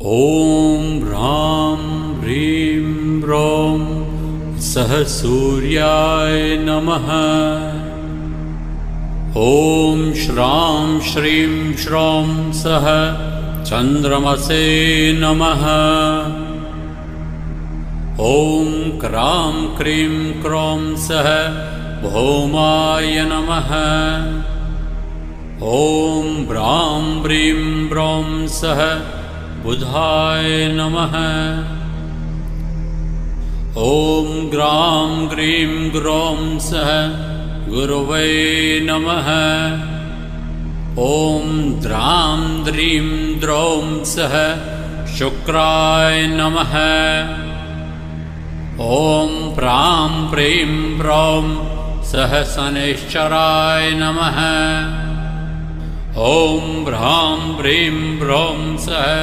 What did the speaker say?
ॐ ह्रां ह्रीं ह्रौं सः सूर्याय नमः। ॐ श्रां श्रीं श्रौं सः चन्द्रमसे नमः। ॐ क्रां क्रीं क्रौं सः भौमाय नमः। ॐ ब्रां ब्रीं ब्रौं सः बुधाय नमः। ॐ ग्रां ग्रीं ग्रौं सः गुरवे नमः। ॐ द्रां द्रीं द्रौं सः शुक्राय नमः। ॐ प्रां प्रीं प्रौं सः शनैश्चराय नमः। ॐ भ्रां प्रीं प्रौं सः